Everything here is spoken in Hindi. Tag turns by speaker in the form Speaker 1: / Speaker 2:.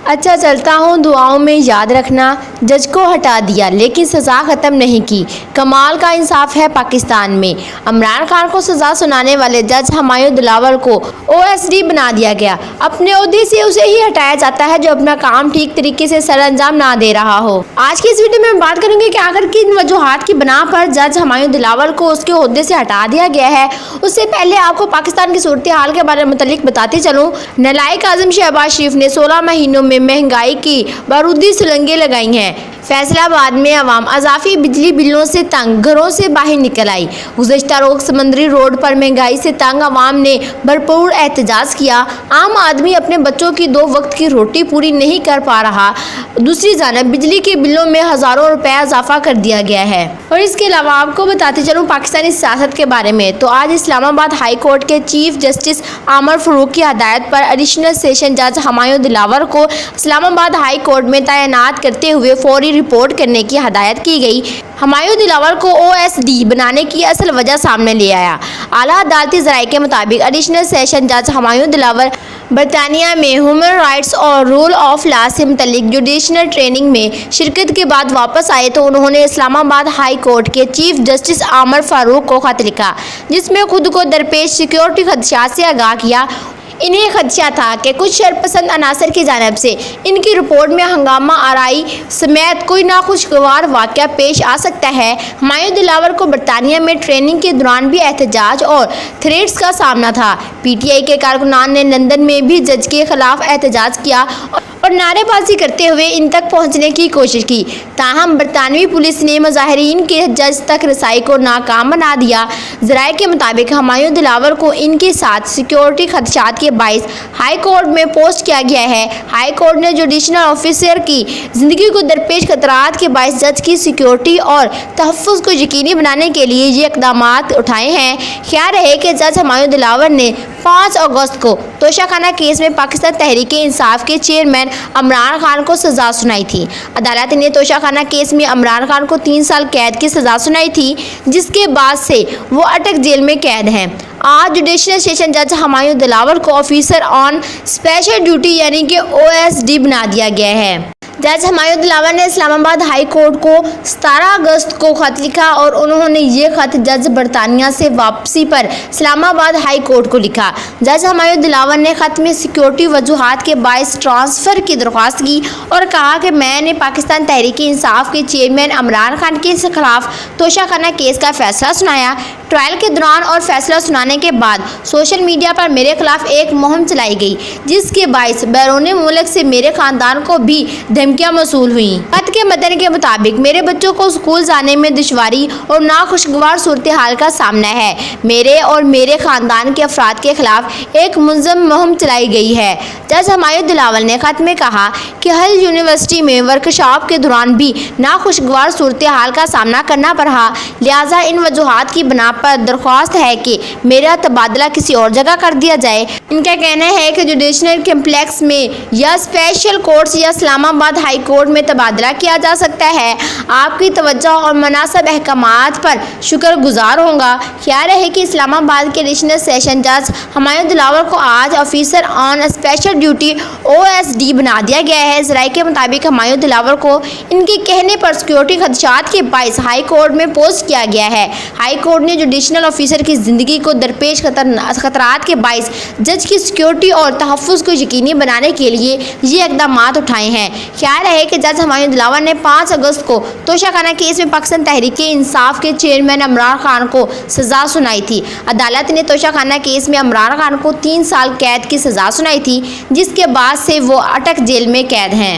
Speaker 1: अच्छा चलता हूँ, दुआओं में याद रखना। जज को हटा दिया लेकिन सज़ा ख़त्म नहीं की। कमाल का इंसाफ है पाकिस्तान में। इमरान खान को सज़ा सुनाने वाले जज हुमायूं दिलावर को OSD बना दिया गया। अपने ओहदे से उसे ही हटाया जाता है जो अपना काम ठीक तरीके से सरअंजाम ना दे रहा हो। आज की इस वीडियो में बात करेंगे कि आखिर किन वजूहात की बिना पर जज हुमायूं दिलावर को उसके ओहदे से हटा दिया गया है। उससे पहले आपको पाकिस्तान की सूरत हाल के बारे में मुतल्लिक बताते चलूँ। नालायक आज़म शहबाज शरीफ ने 16 महीनों में महंगाई की बारूदी सुलंगें लगाई हैं। फैसलाबाद में अवाम अजाफी बिजली बिलों से तंग घरों से बाहर निकल आई। गुज़श्ता रोज़ समंदरी रोड पर महंगाई से तंग अवाम ने भरपूर एहतजाज किया। आम आदमी अपने बच्चों की 2 वक्त की रोटी पूरी नहीं कर पा रहा। दूसरी जानब बिजली के बिलों में हज़ारों रुपए इजाफा कर दिया गया है। और इसके अलावा आपको बताते चलूँ पाकिस्तानी सियासत के बारे में, तो आज इस्लामाबाद हाई कोर्ट के चीफ जस्टिस आमर फारूक की हदायत पर एडिशनल सेशन जज हुमायूं दिलावर को इस्लामाबाद हाई कोर्ट में तैनात करते हुए फौरी रिपोर्ट करने की हदायत की गई। हुमायूं दिलावर को OSD बनाने की असल वजह सामने ले आया। आला अदालती ज़राए के मुताबिक एडिशनल सेशन जज हुमायूं दिलावर बरतानिया में ह्यूमन राइट्स और रूल ऑफ लॉ से मुतल्लिक जुडिशल ट्रेनिंग में शिरकत के बाद वापस आए तो उन्होंने इस्लामाबाद हाई कोर्ट के चीफ जस्टिस आमर फारूक को खत लिखा, जिसमें खुद को दरपेश सिक्योरिटी खदशात से आगाह किया। इन्हें खदशा था कि कुछ शरपसंद अनासर की जानिब से इनकी रिपोर्ट में हंगामा आराई समेत कोई नाखुशगवार वाक़या पेश आ सकता है। हुमायूं दिलावर को बरतानिया में ट्रेनिंग के दौरान भी एहतजाज और थ्रेट्स का सामना था। PTI के कारकुनान ने लंदन में भी जज के खिलाफ एहतजाज किया और नारेबाजी करते हुए इन तक पहुंचने की कोशिश की। ताहम बरतानवी पुलिस ने मुजाहिरीन के जज तक रसाई को नाकाम बना दिया। ज़राए के मुताबिक हुमायूं दिलावर को इनके साथ सिक्योरिटी खदशात के बाइस हाई कोर्ट में पोस्ट किया गया है। हाई कोर्ट ने जुडिशल ऑफिसर की ज़िंदगी को दरपेश खतरात के बाइस जज की सिक्योरिटी और तहफ़्फ़ुज़ को यकीनी बनाने के लिए ये इक़दाम उठाए हैं। ख्याल रहे कि जज हुमायूं दिलावर ने 5 अगस्त को तोशाखाना केस में पाकिस्तान तहरीक-ए-इंसाफ के चेयरमैन इमरान खान को सज़ा सुनाई थी। अदालत ने तोशाखाना केस में इमरान खान को 3 साल कैद की सज़ा सुनाई थी, जिसके बाद से वो अटक जेल में कैद हैं। आज जुडिशल सेशन जज हुमायूं दिलावर को ऑफिसर ऑन स्पेशल ड्यूटी यानी कि OSD बना दिया गया है। जज हुमायूं दिलावर ने इस्लामाबाद हाई कोर्ट को 17 अगस्त को खत लिखा और उन्होंने ये खत जज बरतानिया से वापसी पर इस्लामाबाद हाई कोर्ट को लिखा। जज हुमायूं दिलावर ने खत में सिक्योरिटी वजूहात के बाइस ट्रांसफ़र की दरख्वास्त की और कहा कि मैंने पाकिस्तान तहरीक-ए-इंसाफ के चेयरमैन इमरान खान के खिलाफ तोशाखाना केस का फैसला सुनाया। ट्रायल के दौरान और फैसला सुनाने के बाद सोशल मीडिया पर मेरे खिलाफ एक मुहिम चलाई गई, जिसके बाइस बैरून मुल्क से मेरे ख़ानदान को भी धमकियां मौसूल हुई। खत के मतन के मुताबिक मेरे बच्चों को स्कूल जाने में दुश्वारी और नाखुशगवार सूरत हाल का सामना है। मेरे और मेरे ख़ानदान के अफराद के खिलाफ एक मुनज़्ज़म मुहिम चलाई गई है। जज हुमायूं दिलावर ने खत में कहा कि हल यूनिवर्सिटी में वर्कशॉप के दौरान भी नाखुशगवार सूरत हाल का सामना करना पड़ा, लिहाजा इन वजूहात की बिना पर दरख्वास्त है कि मेरा तबादला किसी और जगह कर दिया जाए। इनका कहना है कि जुडिशल कम्प्लेक्स में या स्पेशल कोर्ट्स या इस्लामाबाद हाई कोर्ट में तबादला किया जा सकता है। आपकी तवज्जो और मुनासिब अहकामात पर शुक्रगुजार होगा। ख्याल है कि इस्लामाबाद के एडिशनल सेशन जज हुमायूं दिलावर को आज officer on special duty OSD बना दिया गया है। ज़राए के मुताबिक हुमायूं दिलावर को इनके कहने पर सिक्योरिटी खदशात के बाइस हाई कोर्ट में पोस्ट किया गया है। हाई कोर्ट ने जुडिशल ऑफिसर की ज़िंदगी को दरपेश खतरात के बाइस जज की सिक्योरिटी और तहफ़्फ़ुज़ को यकीनी बनाने के लिए ये इक़दाम उठाए हैं। ख्याल है कि जज हुमायूं दिलावर ने 5 अगस्त को तोशाखाना केस में पाकिस्तान तहरीक-ए-इंसाफ के चेयरमैन इमरान खान को सज़ा सुनाई थी। अदालत ने तोशाखाना केस में इमरान खान को 3 साल कैद की सज़ा सुनाई थी, जिसके बाद से वो अटक जेल में कैद हैं।